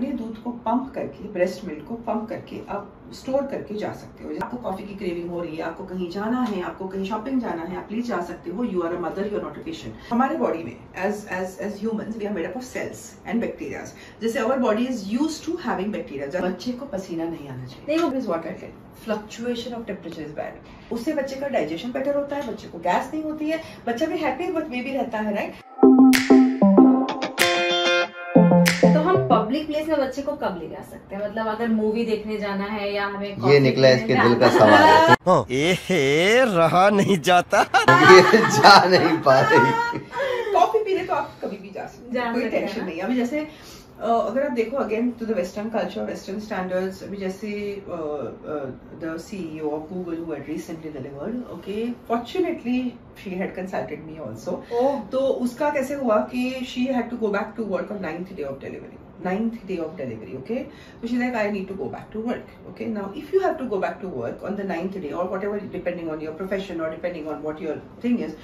अपने दूध को पंप करके, ब्रेस्ट मिल्क को पंप करके आप स्टोर करके जा सकते हो। आपको कॉफी की क्रेविंग हो रही है, आपको कहीं जाना है, आपको कहीं शॉपिंग जाना है, आप प्लीज जा सकते हो। You are a mother, you are not a patient. हमारे बॉडी में as humans we are made up of cells and bacteria. जैसे our body is used to having bacteria. बच्चे को पसीना नहीं आना चाहिए। Water fluctuation of temperature is bad. उससे बच्चे का डाइजेशन बेटर होता है, बच्चे को गैस नहीं होती है, बच्चा भी हैप्पी बट बेबी रहता है, राइट। तो हम पब्लिक प्लेस में बच्चे को कब ले जा सकते हैं? मतलब अगर मूवी देखने जाना है या हमें ये निकला इसके दिल का सवाल है। रहा नहीं जाता, ये जा नहीं पा रही। कॉफी पीने तो आप कभी भी जा सकते हैं, कोई टेंशन नहीं। अभी जैसे अगर आप देखो again to the western culture, western standards, अभी जैसे the CEO of Google who had recently delivered, okay, fortunately she had consulted me also. तो उसका कैसे हुआ कि she had to go back to work on 9th day of delivery, 9th day of delivery, okay? So she's like, I need to go back to work, okay? Now, if you have to go back to work on the 9th day or whatever, depending on your profession or depending on what your thing is,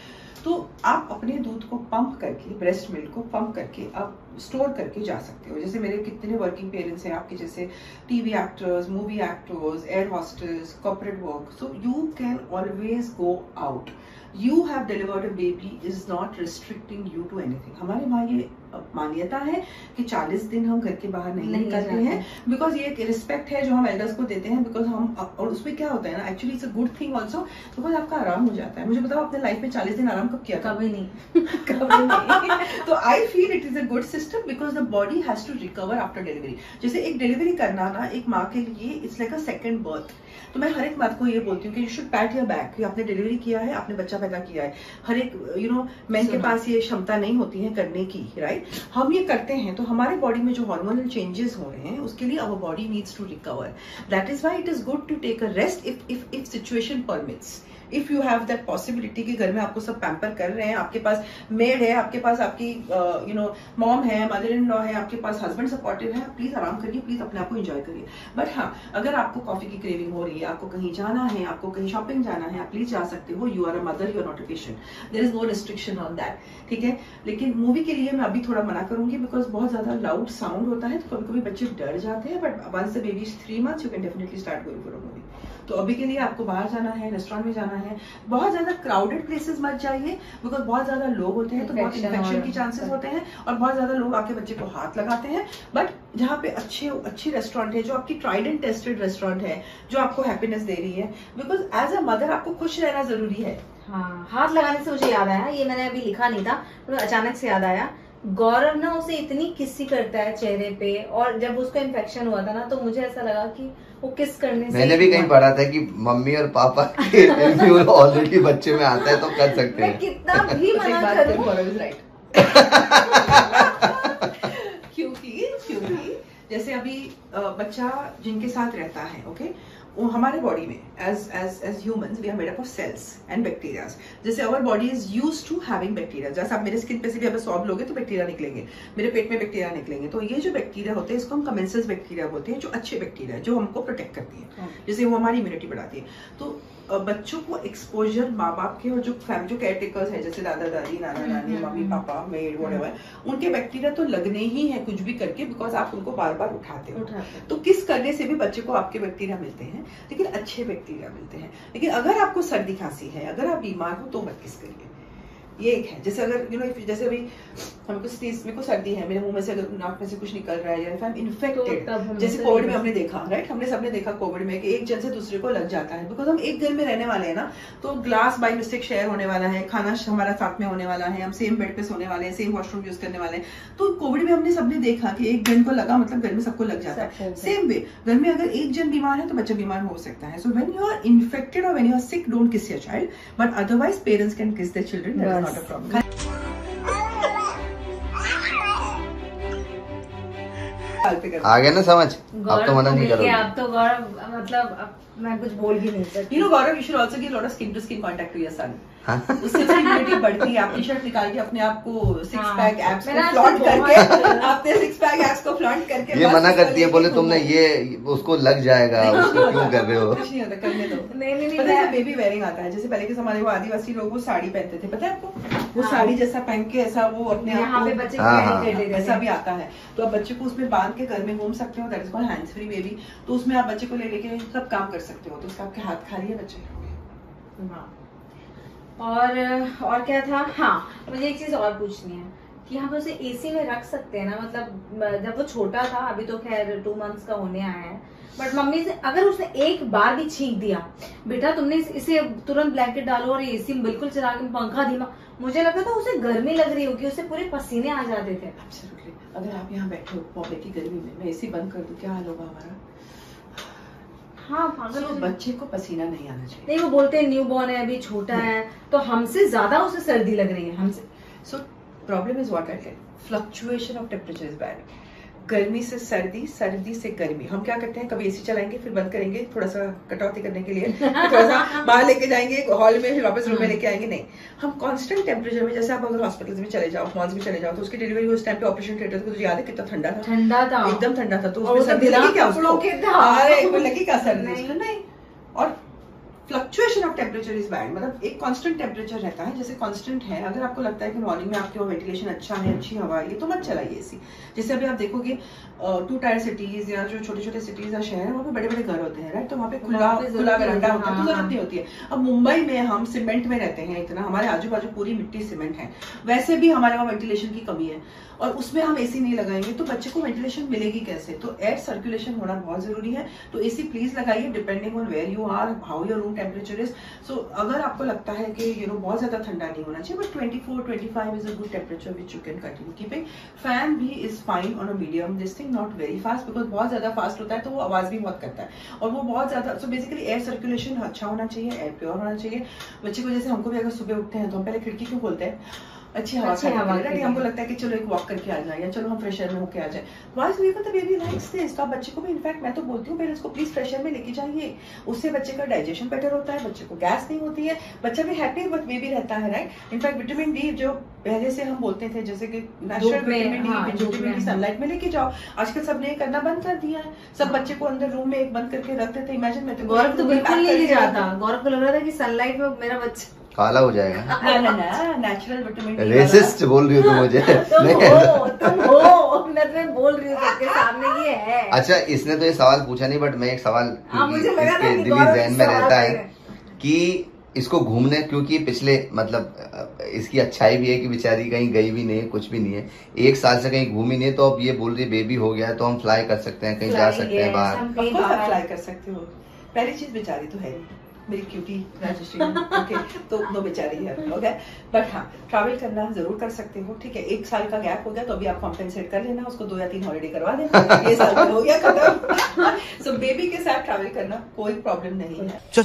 तो आप अपने दूध को pump करके, breast milk को pump करके आप store करके जा सकते हो। जैसे मेरे कितने वर्किंग पेरेंट्स हैं आपके, जैसे TV actors, movie actors, air hostess, corporate work, so you can always go out. You have delivered a baby is not restricting you to anything. हमारे वहाँ ये मान्यता है कि 40 दिन हम घर के बाहर नहीं निकलते हैं, बिकॉज ये एक रिस्पेक्ट है जो हम एल्डर्स को देते हैं, बिकॉज हम, और उसमें क्या होता है ना, actually it's a good thing also, because आपका आराम हो जाता है। मुझे बताओ अपने लाइफ में 40 दिन आराम कब किया? कभी नहीं। कभी नहीं। तो I feel it is a good system because the body has to recover after delivery. जैसे एक डिलीवरी करना ना एक माँ के लिए it's like a second birth. तो मैं हर एक बात को ये बोलती हूँ कि you should PAT your back कि आपने डिलीवरी किया है, आपने बच्चा पैदा किया है। हर एक मैन के पास ये क्षमता नहीं होती है करने की, राइट। हम ये करते हैं तो हमारे बॉडी में जो हार्मोनल चेंजेस हो रहे हैं उसके लिए our body needs to recover. That is why it is good to take a rest if situation permits. If you have that possibility कि घर में आपको सब पैम्पर कर रहे हैं, आपके पास मेड है, आपके पास आपकी मॉम है, मदर इन लॉ है, आपके पास हस्बैंड सपोर्टिव है, प्लीज आराम करिए, प्लीज अपने आप को एंजॉय करिए। बट हाँ, अगर आपको कॉफी की क्रेविंग हो रही है, आपको कहीं जाना है, आपको कहीं शॉपिंग जाना है, आप प्लीज जा सकते हो। You are a mother, you are not a patient, there is no restriction on that, ठीक है। लेकिन मूवी के लिए मैं अभी थोड़ा मना करूंगी बिकॉज बहुत ज्यादा लाउड साउंड होता है, तो कभी कभी बच्चे डर जाते हैं। But once the baby is 3 months you can definitely start going for a movie. तो अभी के लिए आपको बाहर जाना है, रेस्टोरेंट में जाना है, बहुत ज्यादा क्राउडेड प्लेसेस मत जाइए बिकॉज बहुत ज्यादा लोग होते हैं तो बहुत इन्फेक्शन की चांसेस होते हैं, और बहुत ज्यादा लोग आके बच्चे को हाथ लगाते हैं। बट जहाँ पे अच्छी रेस्टोरेंट है, जो आपकी ट्राइड एंड टेस्टेड रेस्टोरेंट है, जो आपको हैप्पीनेस दे रही है, बिकॉज एज अ मदर आपको खुश रहना जरूरी है। हाँ, हाथ लगाने से मुझे याद आया, ये मैंने अभी लिखा नहीं था, तो अचानक से याद आया, गौरव ना उसे इतनी किस्सी करता है चेहरे पे, और जब उसको इन्फेक्शन हुआ था ना तो मुझे ऐसा लगा कि वो किस करने से, मैंने भी कहीं पढ़ा था कि मम्मी और पापा के इम्यून ऑलरेडी बच्चे में आता है तो कर सकते हैं। मैं कितना भी मना करूं, गौरव इज राइट। क्योंकि जैसे अभी बच्चा जिनके साथ रहता है, ओके, वो हमारे बॉडी में as humans we are made up of cells and bacteria. जैसे our body is used to having bacteria. जैसे आप मेरे स्किन पे से भी अगर स्वाब लोगे तो बैक्टीरिया निकलेंगे, मेरे पेट में बैक्टीरिया निकलेंगे। तो ये जो बैक्टीरिया होते हैं इसको हम कमेंसेस बैक्टीरिया बोलते हैं, जो अच्छे बैक्टीरिया जो हमको प्रोटेक्ट करती है, जैसे वो हमारी इम्यूनिटी बढ़ाती है। तो बच्चों को एक्सपोजर माँ बाप के और जो केयर टेकर्स है, जैसे दादा दादी, नाना नानी, मम्मी पापा, मेड, व्हाटएवर, उनके बैक्टीरिया तो लगने ही है कुछ भी करके, बिकॉज आप उनको बार बार उठाते हो। तो किस करने से भी बच्चे को आपके बैक्टीरिया मिलते हैं, लेकिन अच्छे बैक्टीरिया मिलते हैं। लेकिन अगर आपको सर्दी खांसी है, अगर आप बीमार हो तो मत किस करिए। ये एक है। जैसे अगर जैसे अभी मेरे को सर्दी है, मेरे मुंह में से अगर नाक में से कुछ निकल रहा है, या इफ आई एम इन्फेक्टेड, जैसे कोविड में हमने देखा, राइट, हमने सबने देखा कोविड में कि एक जन से दूसरे को लग जाता है, बिकॉज हम एक घर में रहने वाले हैं ना, तो ग्लास बाय मिस्टेक शेयर होने वाला है, खाना हमारा साथ में होने वाला है, हम सेम बेड पे सोने वाले हैं, सेम वॉशरूम यूज करने वाले हैं। तो कोविड में हमने सबने देखा कि एक जन को लगा मतलब घर में सबको लग जाता है। सेम वे घर में अगर एक जन बीमार है तो बच्चा बीमार हो सकता है। So when you are infected और when you are sick, don't kiss your child, but otherwise parents can kiss their children, that is not a problem. आ गया ना समझ? अब तो मना नहीं करोगे। अब तो गौरव, मतलब मैं कुछ बोल भी नहीं सकती। गौरव, you should also give lot of skin to skin contact to your son. उससे इम्यूनिटी बढ़ती है। आप टी शर्ट निकाल के अपने आप को सिक्स पैक एब्स को फ्लॉन्ट करके, आपने सिक्स पैक एब्स को फ्लॉन्ट करके, ये मना करती है, बोले तुमने ये उसको लग जाएगा, उसको क्यों कर रहे हो? कुछ नहीं होता, करने दो। नहीं, बेबी वेयरिंग आता है। जैसे पहले के जमाने में आदिवासी लोग वो साड़ी पहनते थे, पता है आपको? वो साड़ी जैसा पहन के ऐसा वो अपने आप को ऐसा भी आता है। तो अब बच्चे को उसमें बांध के घर में घूम सकते हो, that is called hands free baby. तो उसमें आप बच्चे को ले लेके सब काम कर सकते हो, तो उसका आपके हाथ खाली है बच्चे। और क्या था, हाँ मुझे एक चीज और पूछनी है कि हम उसे एसी में रख सकते हैं ना, मतलब जब वो छोटा था, अभी तो खैर 2 मंथ्स का होने आया है, बट मम्मी से अगर उसने एक बार भी छींक दिया, बेटा तुमने इसे तुरंत ब्लैंकेट डालो और एसी में बिल्कुल चला के पंखा धीमा, मुझे लगता था उसे गर्मी लग रही होगी, उसे पूरे पसीने आ जाते थे। Absolutely. अगर आप यहाँ बैठे हो पौधे की गर्मी में, मैं एसी बंद कर दूं, क्या हाल होगा हमारा? हाँ पागल हो। बच्चे को पसीना नहीं आना चाहिए। नहीं, वो बोलते हैं न्यू बॉर्न है, अभी छोटा है, तो हमसे ज्यादा उसे सर्दी लग रही है हमसे। So problem is what I tell, fluctuation of temperature is bad. गर्मी से सर्दी, सर्दी से गर्मी। हम क्या करते हैं, कभी एसी चलाएंगे फिर बंद करेंगे, थोड़ा सा कटौती करने के लिए, थोड़ा सा बाहर लेके जाएंगे हॉल में, फिर वापस रूम में लेके आएंगे। नहीं, हम कांस्टेंट टेम्परेचर में, जैसे आप अगर हॉस्पिटल में चले जाओ, मॉल्स में चले जाओ, तो उसकी डिलीवरी उस टाइम पे ऑपरेशन थिएटर को, तुझे याद है कितना ठंडा था? ठंडा था, एकदम ठंडा था। तो उसमें सर्दी लगी क्या उसको? अरे लगी क्या सर्दी? नहीं। और fluctuation of temperature is bad, मतलब एक कांस्टेंट टेम्परेचर रहता है, जैसे कांस्टेंट है। अगर आपको लगता है कि मॉर्निंग में आपके वेंटिलेशन अच्छा है, अच्छी हवा है, तो मत चलाइए एसी। जैसे अभी आप देखोगे 2 टायर सिटीज या जो छोटे छोटे सिटीज या शहर है, वहाँ पे बड़े बड़े घर होते हैं, राइट? तो वहाँ पे खुला वरांडा होता है, तो जरूरत नहीं होती है। अब मुंबई में हम सीमेंट में रहते हैं, इतना हमारे आजू बाजू पूरी मिट्टी सीमेंट है, वैसे भी हमारे वहाँ वेंटिलेशन की कमी है, और उसमें हम एसी नहीं लगाएंगे तो बच्चे को वेंटिलेशन मिलेगी कैसे? तो एयर सर्कुलेशन होना बहुत जरूरी है। तो एसी प्लीज लगाइए, depending on where you are, how your room temperature is. So अगर आपको लगता है कि बहुत ज्यादा ठंडा नहीं होना चाहिए, but 24-25 is a good temperature which you can continue keeping. Fan भी is fine on a medium, this thing not very fast, because बहुत ज्यादा फास्ट होता है तो वो आवाज भी बहुत करता है, और वो बहुत ज्यादा। सो बेसिकली एयर सर्कुलेशन अच्छा होना चाहिए, एयर प्योर होना चाहिए। बच्चे को जैसे हमको भी अगर सुबह उठते हैं तो हम पहले खिड़की क्यों खोलते हैं? अच्छी हवा खाने, हमको लगता है कि चलो एक वॉक करके आ जाए, या चलो हम फ्रेश एयर में होके आ जाए। Wise we the baby likes this. तो बच्चे को भी, इनफैक्ट मैं तो बोलती हूँ पेरेंट्स को, प्लीज फ्रेश एयर में लेके जाइए, उससे बच्चे का डाइजेशन बेटर होता है, बच्चे को गैस नहीं होती है, बच्चा भी हैप्पी बेबी रहता है, राइट? इनफैक्ट विटामिन डी जो पहले से हम बोलते थे, जैसे कि नेचुरल विटामिन डी सनलाइट में लेके जाओ, आजकल सबने करना बंद कर दिया है। सब बच्चे को अंदर रूम में एक बंद करके रखते थे। इमेजिन, मैं तो गौरव तो बिल्कुल नहीं ले जाता, गौरव को लग रहा था कि सनलाइट में मेरा बच्चा काला हो जाएगा। ना नेचुरल विटामिन डी। रेसिस्ट बोल रही हो तुम मुझे। तुम हो, मैं बोल रही हूँ सबके सामने ये है। अच्छा, इसने तो ये सवाल पूछा नहीं, बट मैं एक सवाल, मुझे लगा इसके दिली जहन में रहता है कि इसको घूमने, क्योंकि पिछले मतलब इसकी अच्छाई भी है कि बेचारी कहीं गई भी नहीं है, कुछ भी नहीं है, 1 साल से कहीं घूमी नहीं है, तो अब ये बोल रही है बेबी हो गया है तो हम फ्लाई कर सकते हैं, कहीं जा सकते हैं बाहर। फ्लाई कर सकते हो। पहली चीज बेचारी तो है मेरी क्यूटी राजश्री, ओके, तो नो बेचारी है, ओके, बट हाँ ट्रैवल करना जरूर कर सकते हो, ठीक है। 1 साल का गैप हो गया तो अभी आप कॉम्पेंसेट कर लेना, उसको 2 या 3 हॉलिडे करवा देना, ये साल हो गया खत्म। सो बेबी के साथ ट्रैवल करना कोई प्रॉब्लम नहीं है। चल।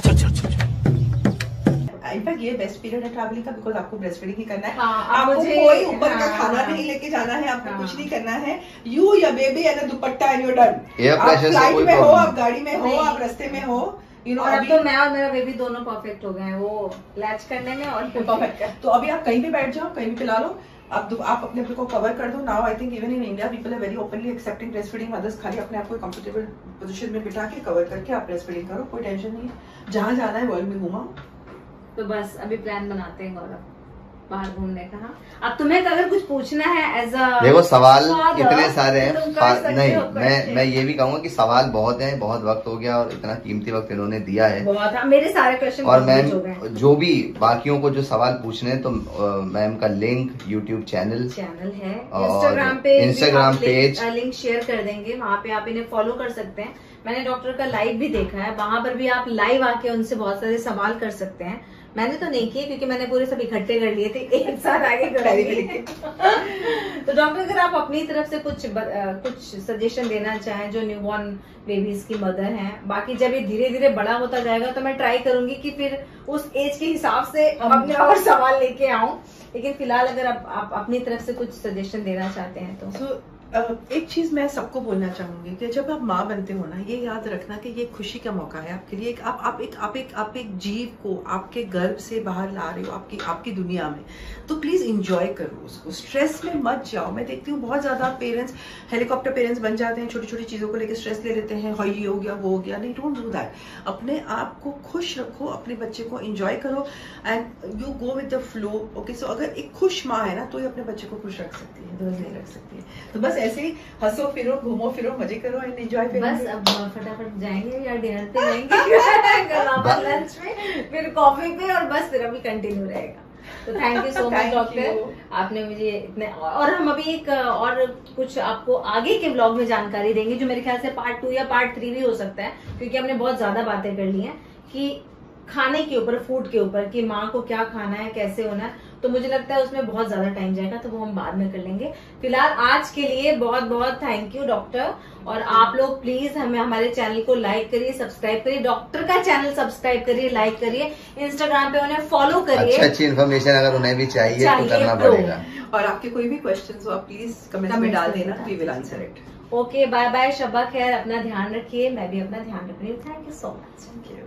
इनफैक्ट ये बेस्ट पीरियड है ट्रैवलिंग का, बिकॉज आपको ब्रेस्ट फीडिंग ही करना है। आपको कोई ऊपर का खाना नहीं लेके जाना है, आपको कुछ नहीं करना है। यू या baby and dupatta and your done. आप फ्लाइट में हो, आप गाड़ी में हो, आप रास्ते में हो, और अब तो मैं और मेरा बेबी दोनों परफेक्ट हो गए हैं, वो लैच करने में और परफेक्ट। तो अभी आप कहीं भी बैठ जाओ, कहीं भी पिला लो, आप अपने आप को कवर कर दो। Now I think even in India people are very openly accepting breast feeding mothers. खाली अपने आप को कंफर्टेबल पोजीशन में बिठा के कवर करके आप ब्रेस्ट फीडिंग करो, कोई टेंशन नहीं है। जहां जाना है वर्ल्ड में घुमाओ। तो बस अभी प्लान बनाते हैं गौरव बाहर घूमने का। अब तुम्हें अगर कुछ पूछना है एज अ, देखो सवाल इतने सारे हैं, नहीं मैं ये भी कहूंगा कि सवाल बहुत हैं, बहुत वक्त हो गया और इतना कीमती वक्त इन्होंने दिया है बहुत। मेरे सारे क्वेश्चन और मैम जो भी बाकियों को जो सवाल पूछने हैं, तो मैम का लिंक यूट्यूब चैनल है, इंस्टाग्राम पेज लिंक शेयर कर देंगे, वहाँ पे आप इन्हें फॉलो कर सकते हैं। मैंने डॉक्टर का लाइव भी देखा है, वहां पर भी आप लाइव आके उनसे बहुत सारे सवाल कर सकते हैं। मैंने तो नहीं किए क्योंकि मैंने पूरे सब इकट्ठे कर लिए थे, एक साथ आगे करेंगे। तो डॉक्टर अगर आप अपनी तरफ से कुछ सजेशन देना चाहें जो न्यूबॉर्न बेबीज की मदर हैं, बाकी जब ये धीरे धीरे बड़ा होता जाएगा तो मैं ट्राई करूंगी कि फिर उस एज के हिसाब से अपने और सवाल लेके आऊं, लेकिन फिलहाल अगर आप अपनी तरफ से कुछ सजेशन देना चाहते हैं तो एक चीज मैं सबको बोलना चाहूंगी कि जब आप माँ बनते हो ना, ये याद रखना कि ये खुशी का मौका है आपके लिए। आप एक जीव को आपके गर्भ से बाहर ला रहे हो आपकी दुनिया में, तो प्लीज इंजॉय करो उसको, स्ट्रेस में मत जाओ। मैं देखती हूँ बहुत ज्यादा पेरेंट्स हेलीकॉप्टर पेरेंट्स बन जाते हैं, छोटी छोटी चीजों को लेकर स्ट्रेस ले लेते हैं, हाँ ये हो गया वो हो गया। नहीं, डोंट डू दैट। अपने आप को खुश रखो, अपने बच्चे को एंजॉय करो and you go with the flow. Okay, so अगर एक खुश माँ है ना तो ये अपने बच्चे को खुश रख सकती है, नहीं रख सकती है। तो बस ऐसे ही हंसो फिरो, घूमो फिरो, मजे करो एंड एंजॉय। बस अब फटाफट जाएंगे या डिनर पे जाएंगे लंच में, फिर कॉफी पे, और बस फिर अभी कंटिन्यू रहेगा। तो thank you so much doctor, आपने मुझे इतने, और हम अभी एक और कुछ आपको आगे के ब्लॉग में जानकारी देंगे, जो मेरे ख्याल से पार्ट 2 या पार्ट 3 भी हो सकता है, क्योंकि हमने बहुत ज्यादा बातें कर ली हैं कि खाने के ऊपर, फूड के ऊपर, कि माँ को क्या खाना है, कैसे होना है। तो मुझे लगता है उसमें बहुत ज्यादा टाइम जाएगा, तो वो हम बाद में कर लेंगे। फिलहाल आज के लिए बहुत बहुत थैंक यू डॉक्टर। और आप लोग प्लीज हमें, हमारे चैनल को लाइक करिए, सब्सक्राइब करिए, डॉक्टर का चैनल सब्सक्राइब करिए, लाइक करिए, इंस्टाग्राम पे उन्हें फॉलो करिए। अच्छी इन्फॉर्मेशन अगर उन्हें भी चाहिए तो करना पड़ेगा। और आपके कोई भी क्वेश्चंस हो आप प्लीज कमेंट में डाल देना, we will answer it. Okay, bye bye, शब्बा खैर, अपना ध्यान रखिए, मैं भी अपना ध्यान रख रही हूँ। Thank you so much. Thank you.